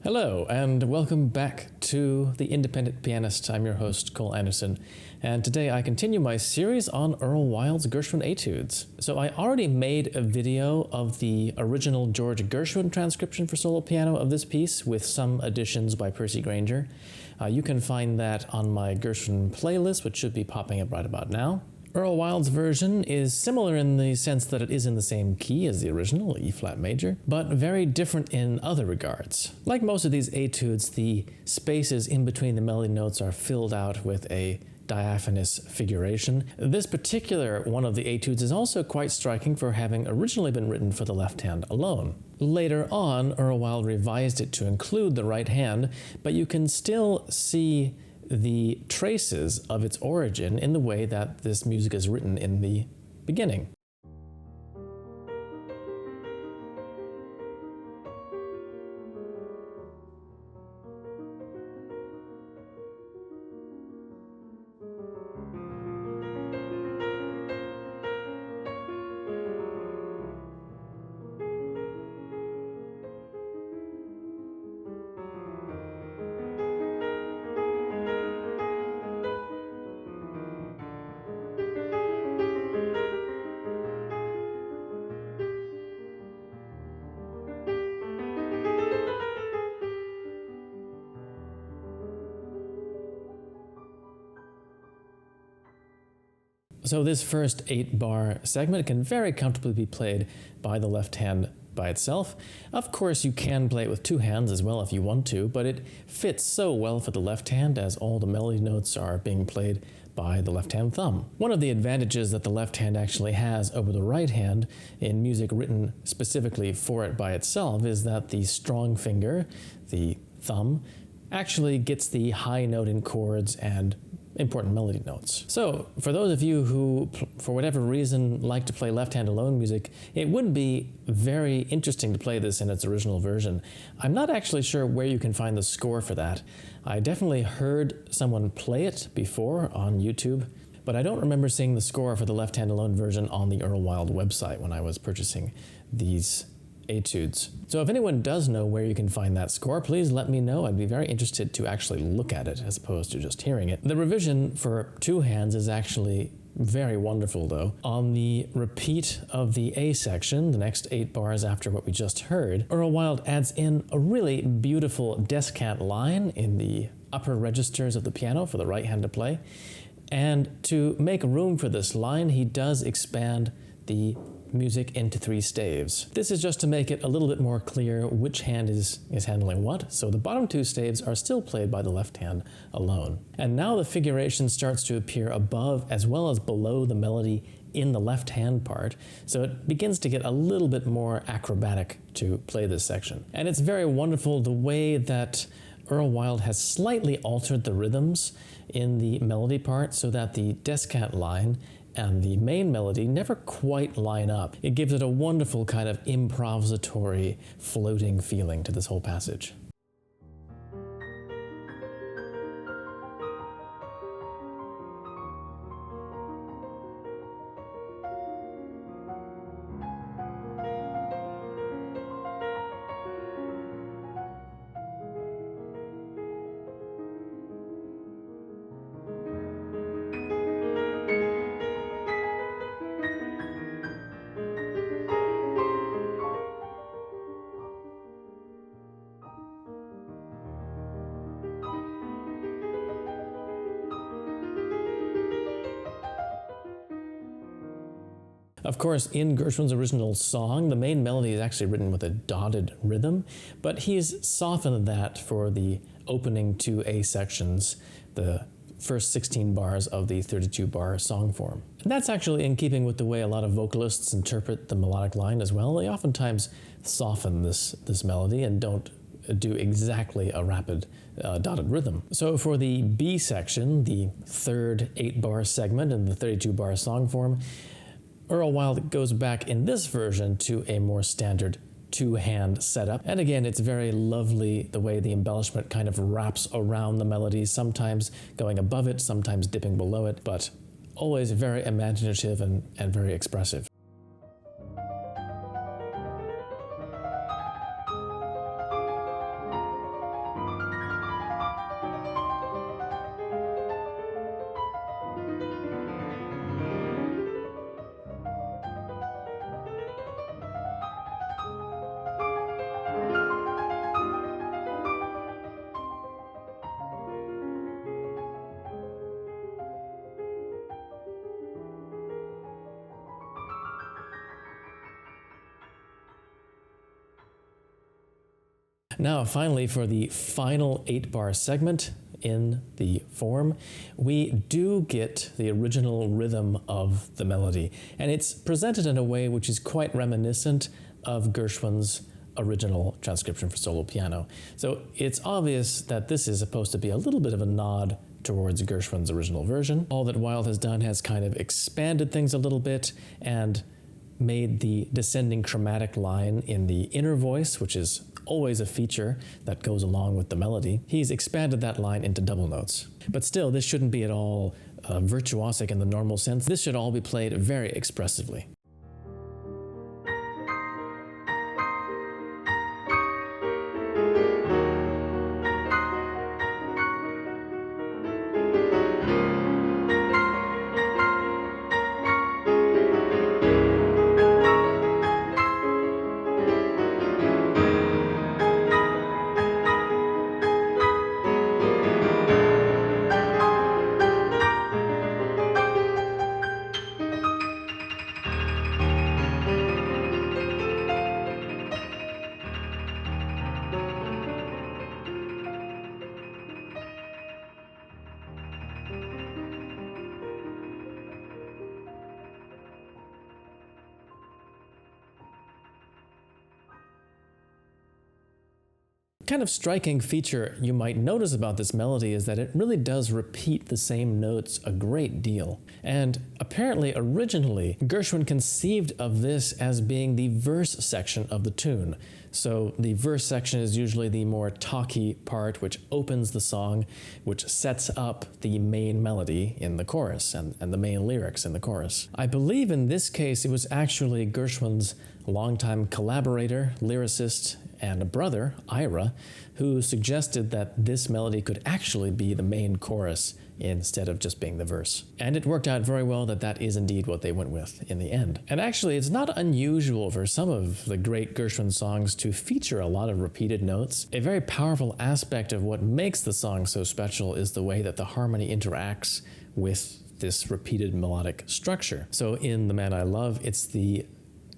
Hello, and welcome back to The Independent Pianist. I'm your host, Cole Anderson, and today I continue my series on Earl Wild's Gershwin etudes. So I already made a video of the original George Gershwin transcription for solo piano of this piece with some additions by Percy Grainger. You can find that on my Gershwin playlist, which should be popping up right about now. Earl Wild's version is similar in the sense that it is in the same key as the original, E-flat major, but very different in other regards. Like most of these etudes, the spaces in between the melody notes are filled out with a diaphanous figuration. This particular one of the etudes is also quite striking for having originally been written for the left hand alone. Later on, Earl Wild revised it to include the right hand, but you can still see the traces of its origin in the way that this music is written in the beginning. So this first 8-bar segment can very comfortably be played by the left hand by itself. Of course, you can play it with two hands as well if you want to, but it fits so well for the left hand as all the melody notes are being played by the left-hand thumb. One of the advantages that the left hand actually has over the right hand in music written specifically for it by itself is that the strong finger, the thumb, actually gets the high note in chords and important melody notes. So, for those of you who, for whatever reason, like to play left-hand alone music, it would be very interesting to play this in its original version. I'm not actually sure where you can find the score for that. I definitely heard someone play it before on YouTube, but I don't remember seeing the score for the left-hand alone version on the Earl Wild website when I was purchasing these etudes. So if anyone does know where you can find that score, please let me know. I'd be very interested to actually look at it as opposed to just hearing it. The revision for two hands is actually very wonderful though. On the repeat of the A section, the next 8 bars after what we just heard, Earl Wild adds in a really beautiful descant line in the upper registers of the piano for the right hand to play. And to make room for this line, he does expand the music into 3 staves. This is just to make it a little bit more clear which hand is handling what, so the bottom 2 staves are still played by the left hand alone. And now the figuration starts to appear above as well as below the melody in the left hand part, so it begins to get a little bit more acrobatic to play this section. And it's very wonderful the way that Earl Wild has slightly altered the rhythms in the melody part so that the descant line and the main melody never quite line up. It gives it a wonderful kind of improvisatory, floating feeling to this whole passage. Of course, in Gershwin's original song, the main melody is actually written with a dotted rhythm, but he's softened that for the opening 2 A sections, the first 16 bars of the 32-bar song form. And that's actually in keeping with the way a lot of vocalists interpret the melodic line as well. They oftentimes soften this melody and don't do exactly a rapid dotted rhythm. So for the B section, the third 8-bar segment in the 32-bar song form, Earl Wild goes back in this version to a more standard 2-hand setup. And again, it's very lovely the way the embellishment kind of wraps around the melody, sometimes going above it, sometimes dipping below it, but always very imaginative and very expressive. Now, finally, for the final 8-bar segment in the form, we do get the original rhythm of the melody, and it's presented in a way which is quite reminiscent of Gershwin's original transcription for solo piano. So it's obvious that this is supposed to be a little bit of a nod towards Gershwin's original version. All that Wilde has done has kind of expanded things a little bit and made the descending chromatic line in the inner voice, which is always a feature that goes along with the melody, he's expanded that line into double notes. But still, this shouldn't be at all virtuosic in the normal sense. This should all be played very expressively. Kind of striking feature you might notice about this melody is that it really does repeat the same notes a great deal. And apparently, originally, Gershwin conceived of this as being the verse section of the tune. So the verse section is usually the more talky part, which opens the song, which sets up the main melody in the chorus and the main lyrics in the chorus. I believe in this case it was actually Gershwin's longtime collaborator, lyricist, and a brother, Ira, who suggested that this melody could actually be the main chorus instead of just being the verse. And it worked out very well that that is indeed what they went with in the end. And actually, it's not unusual for some of the great Gershwin songs to feature a lot of repeated notes. A very powerful aspect of what makes the song so special is the way that the harmony interacts with this repeated melodic structure. So in The Man I Love, it's the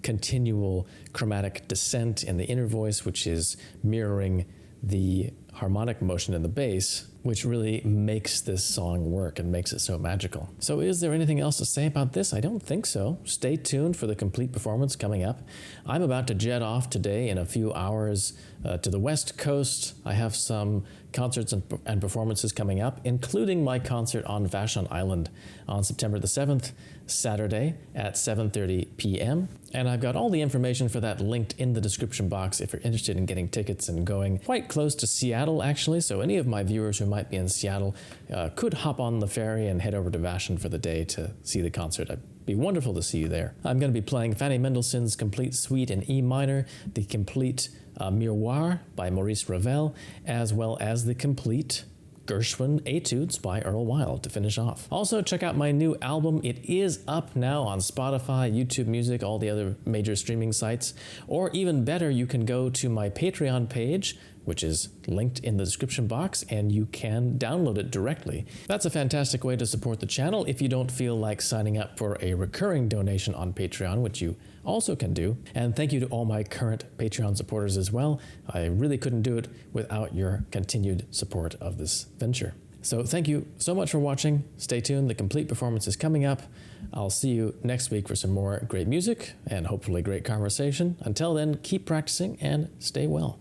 continual chromatic descent in the inner voice, which is mirroring the harmonic motion in the bass, which really makes this song work and makes it so magical. So is there anything else to say about this? I don't think so. Stay tuned for the complete performance coming up. I'm about to jet off today in a few hours to the West Coast. I have some concerts and performances coming up, including my concert on Vashon Island on September the 7th, Saturday at 7:30 p.m. And I've got all the information for that linked in the description box if you're interested in getting tickets and going quite close to Seattle, actually. So any of my viewers who might be in Seattle could hop on the ferry and head over to Vashon for the day to see the concert. It'd be wonderful to see you there. I'm going to be playing Fanny Mendelssohn's Complete Suite in E minor, the Complete Miroir by Maurice Ravel, as well as the Complete Gershwin Etudes by Earl Wild to finish off. Also, check out my new album. It is up now on Spotify, YouTube Music, all the other major streaming sites. Or even better, you can go to my Patreon page, which is linked in the description box, and you can download it directly. That's a fantastic way to support the channel if you don't feel like signing up for a recurring donation on Patreon, which you also can do. And thank you to all my current Patreon supporters as well. I really couldn't do it without your continued support of this venture. So thank you so much for watching. Stay tuned, the complete performance is coming up. I'll see you next week for some more great music and hopefully great conversation. Until then, keep practicing and stay well.